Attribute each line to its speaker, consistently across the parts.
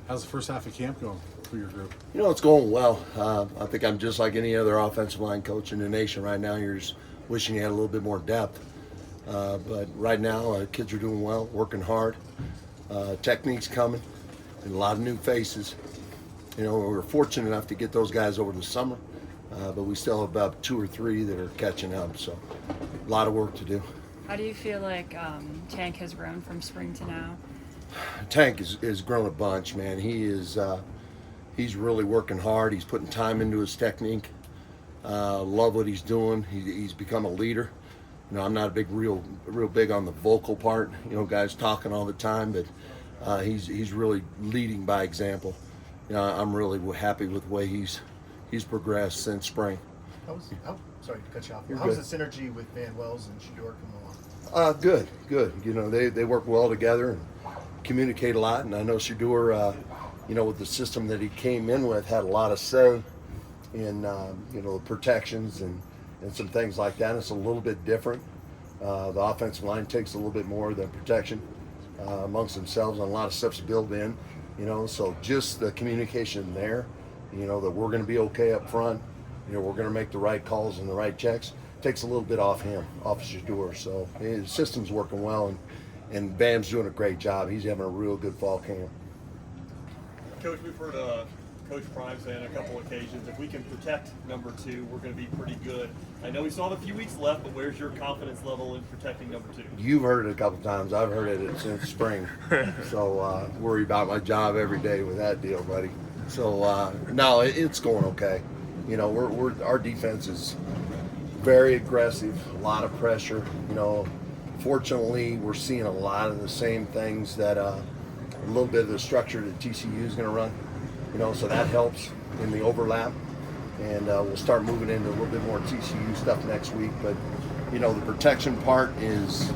Speaker 1: How's the first half of camp going for your group?
Speaker 2: It's going well. I think I'm just like any other offensive line coach in the nation right now. You're just wishing you had a little bit more depth. But right now, kids are doing well, working hard. Technique's coming, and a lot of new faces. We're fortunate enough to get those guys over the summer, but we still have about 2 or 3 that are catching up. So a lot of work to do.
Speaker 3: How do you feel like Tank has grown from spring to now?
Speaker 2: Tank has grown a bunch, man. He's really working hard. He's putting time into his technique. Love what he's doing. He's become a leader. I'm not real big on the vocal part. Guys talking all the time, but he's really leading by example. I'm really happy with the way he's progressed since spring.
Speaker 4: Sorry to cut you off.
Speaker 2: You're
Speaker 4: How's
Speaker 2: good.
Speaker 4: the synergy with Van Wells and Shador coming along?
Speaker 2: Good. They work well together and communicate a lot. And I know Shador, with the system that he came in with, had a lot of say in the protections and some things like that. It's a little bit different. The offensive line takes a little bit more of the protection amongst themselves, and a lot of stuff's built in. So just the communication there, that we're going to be okay up front. We're going to make the right calls and the right checks. Takes a little bit off him, off Shador. So his system's working well, and Bam's doing a great job. He's having a real good fall camp.
Speaker 5: Coach, we've heard Coach Prime say on a couple occasions, if we can protect number 2, we're going to be pretty good. I know we still have a few weeks left, but where's your confidence level in protecting number 2?
Speaker 2: You've heard it a couple times. I've heard it since spring. So worry about my job every day with that deal, buddy. So no, it's going okay. Our defense is very aggressive, a lot of pressure. Fortunately, we're seeing a lot of the same things that a little bit of the structure that TCU is going to run. So that helps in the overlap, and we'll start moving into a little bit more TCU stuff next week. But the protection part is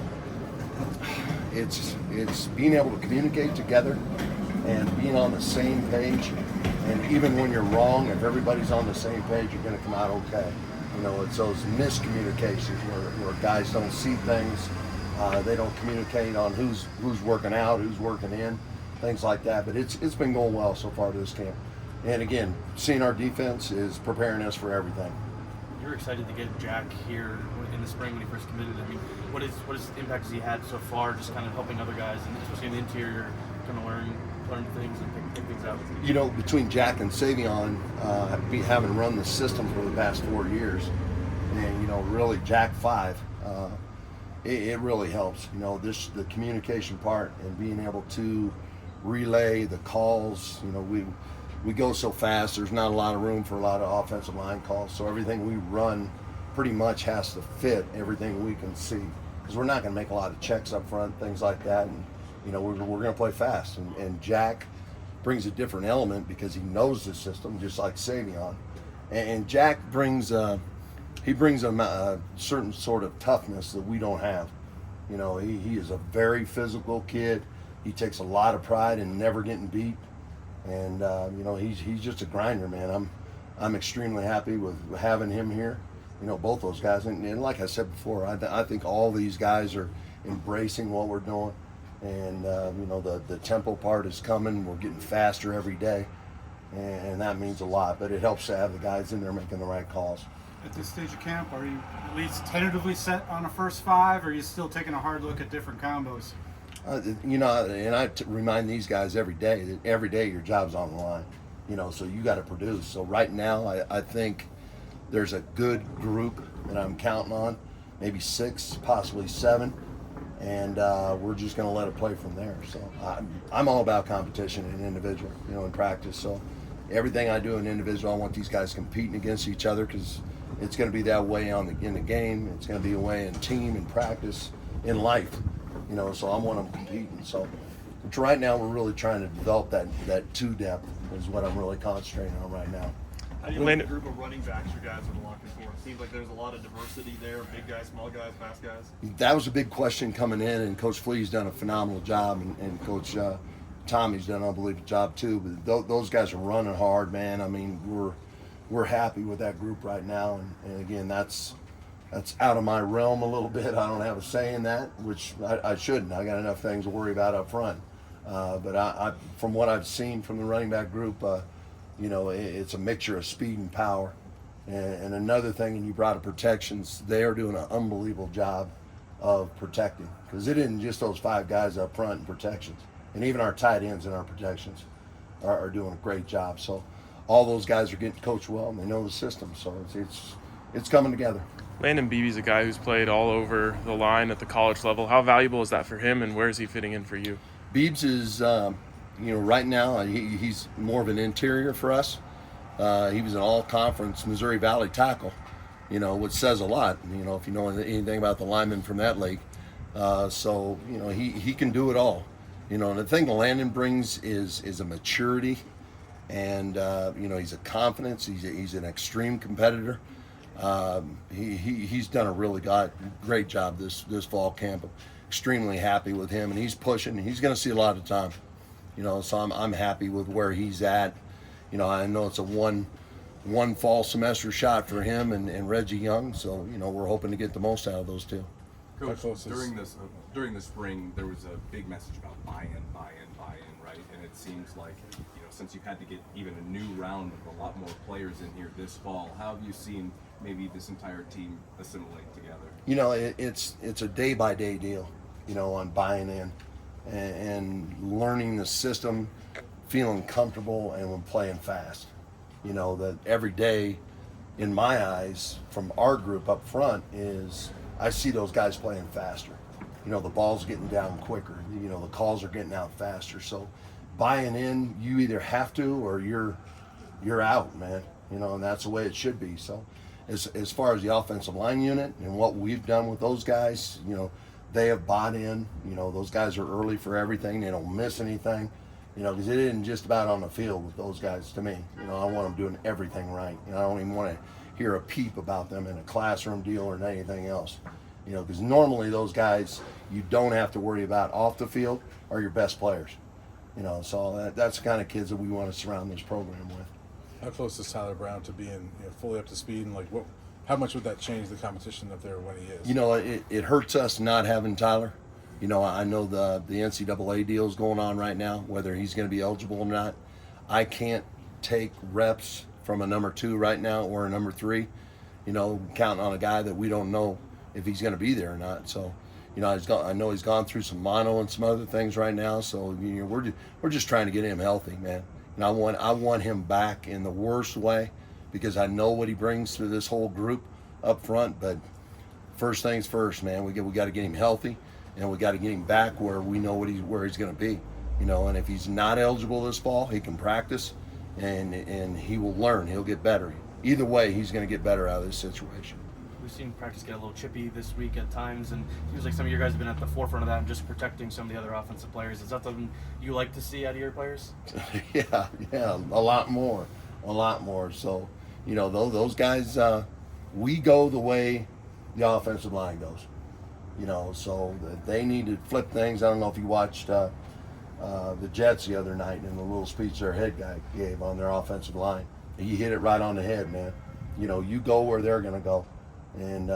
Speaker 2: it's being able to communicate together and being on the same page. And even when you're wrong, if everybody's on the same page, you're going to come out okay. It's those miscommunications where guys don't see things, they don't communicate on who's working out, who's working in. Things like that, but it's been going well so far this camp. And again, seeing our defense is preparing us for everything.
Speaker 6: You were excited to get Jack here in the spring when he first committed. I mean, what impact has he had so far, just kind of helping other guys, and especially in the interior, kind of learn things and pick things out?
Speaker 2: Between Jack and Savion, having run the system for the past 4 years, and really Jack 5, it really helps. The communication part and being able to relay the calls. We go so fast, there's not a lot of room for a lot of offensive line calls, so everything we run pretty much has to fit everything we can see, because we're not going to make a lot of checks up front, things like that. And we're going to play fast, and Jack brings a different element because he knows the system just like Savion, and Jack brings a certain sort of toughness that we don't have. He is a very physical kid. He takes a lot of pride in never getting beat, and he's just a grinder, man. I'm extremely happy with having him here. Both those guys, and like I said before, I think all these guys are embracing what we're doing, and the tempo part is coming. We're getting faster every day, and that means a lot. But it helps to have the guys in there making the right calls.
Speaker 1: At this stage of camp, are you at least tentatively set on a first 5, or are you still taking a hard look at different combos?
Speaker 2: And I remind these guys every day that every day your job's on the line, so you got to produce. So right now, I think there's a good group that I'm counting on, maybe 6, possibly 7, and we're just going to let it play from there. So I'm all about competition in individual, in practice. So everything I do in individual, I want these guys competing against each other, because it's going to be that way in the game. It's going to be a way in team, in practice, in life. So I want them competing. So right now we're really trying to develop that 2 depth is what I'm really concentrating on right now.
Speaker 5: How do you like the group of running backs you guys are looking for? It seems like there's a lot of diversity there, big guys, small guys, fast guys.
Speaker 2: That was a big question coming in, and Coach Flea's done a phenomenal job, and Coach Tommy's done an unbelievable job too. But those guys are running hard, man. I mean, we're happy with that group right now, and again, that's out of my realm a little bit. I don't have a say in that, which I shouldn't. I got enough things to worry about up front. But from what I've seen from the running back group, you know, it's a mixture of speed and power. And another thing, and you brought up protections, they are doing an unbelievable job of protecting, because it isn't just those 5 guys up front in protections, and even our tight ends in our protections are doing a great job. So all those guys are getting coached well, and they know the system. So it's coming together.
Speaker 7: Landon Beebe's a guy who's played all over the line at the college level. How valuable is that for him, and where is he fitting in for you?
Speaker 2: Beebs is, you know, right now he's more of an interior for us. He was an all-conference Missouri Valley tackle, you know, which says a lot, you know, if you know anything about the linemen from that league. So, you know, he can do it all. You know, and the thing Landon brings is a maturity, and, you know, he's a confidence. He's an extreme competitor. He's done a really great job this fall camp. I'm extremely happy with him, and he's pushing. He's going to see a lot of time, you know, so I'm happy with where he's at. You know, I know it's a one fall semester shot for him and Reggie Young, so, you know, we're hoping to get the most out of those two.
Speaker 8: Coach, during the spring, there was a big message about buy-in, right? And it seems like, you know, since you've had to get even a new round of a lot more players in here this fall, how have you seen maybe this entire team assimilate together?
Speaker 2: You know, it's a day-by-day deal, you know, on buying in and learning the system, feeling comfortable, and when playing fast. You know, that every day, in my eyes, from our group up front, is I see those guys playing faster. You know, the ball's getting down quicker. You know, the calls are getting out faster. So buying in, you either have to or you're out, man. You know, and that's the way it should be. So as far as the offensive line unit and what we've done with those guys, you know, they have bought in. You know, those guys are early for everything. They don't miss anything. You know, because it isn't just about on the field with those guys to me. You know, I want them doing everything right. You know, I don't even want to hear a peep about them in a classroom deal or anything else. You know, because normally those guys you don't have to worry about off the field are your best players. You know, so that's the kind of kids that we want to surround this program with.
Speaker 9: How close is Tyler Brown to being, you know, fully up to speed, and like how much would that change the competition up there when he is?
Speaker 2: You know, it hurts us not having Tyler. You know, I know the NCAA deal is going on right now, whether he's going to be eligible or not. I can't take reps from a number 2 right now or a number 3, you know, counting on a guy that we don't know if he's going to be there or not. So, you know, I know he's gone through some mono and some other things right now. So, you know, we're just trying to get him healthy, man. And I want him back in the worst way, because I know what he brings to this whole group up front. But first things first, man, we got to get him healthy, and we got to get him back where we know where he's going to be. You know, and if he's not eligible this fall, he can practice, and he will learn. He'll get better. Either way, he's going to get better out of this situation.
Speaker 6: We've seen practice get a little chippy this week at times, and it seems like some of your guys have been at the forefront of that and just protecting some of the other offensive players. Is that something you like to see out of your players?
Speaker 2: Yeah, a lot more. So, you know, those guys, we go the way the offensive line goes. You know, so they need to flip things. I don't know if you watched the Jets the other night and the little speech their head guy gave on their offensive line. He hit it right on the head, man. You know, you go where they're going to go. And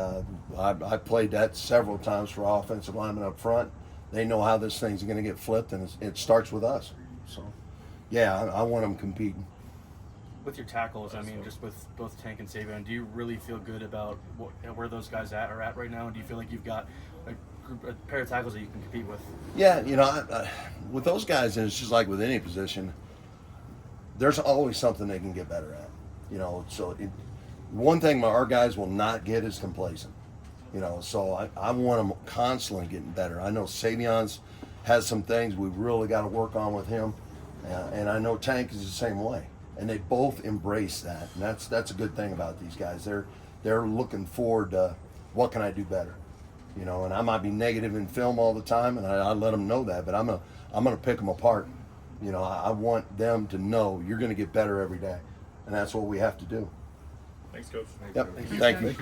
Speaker 2: I played that several times for offensive linemen up front. They know how this thing's going to get flipped, and it starts with us. So, yeah, I want them competing.
Speaker 6: With your tackles, I mean, just with both Tank and Savion, do you really feel good about where those guys are at right now? And do you feel like you've got a pair of tackles that you can compete with?
Speaker 2: Yeah, you know, with those guys, and it's just like with any position, there's always something they can get better at. You know, so one thing our guys will not get is complacent. You know, so I want them constantly getting better. I know Savion's has some things we've really got to work on with him, and I know Tank is the same way. And they both embrace that, and that's a good thing about these guys. They're looking forward to what can I do better, you know. And I might be negative in film all the time, and I let them know that. But I'm gonna pick them apart. You know, I want them to know you're gonna get better every day, and that's what we have to do.
Speaker 5: Thanks, Coach.
Speaker 2: Yep. Thank you.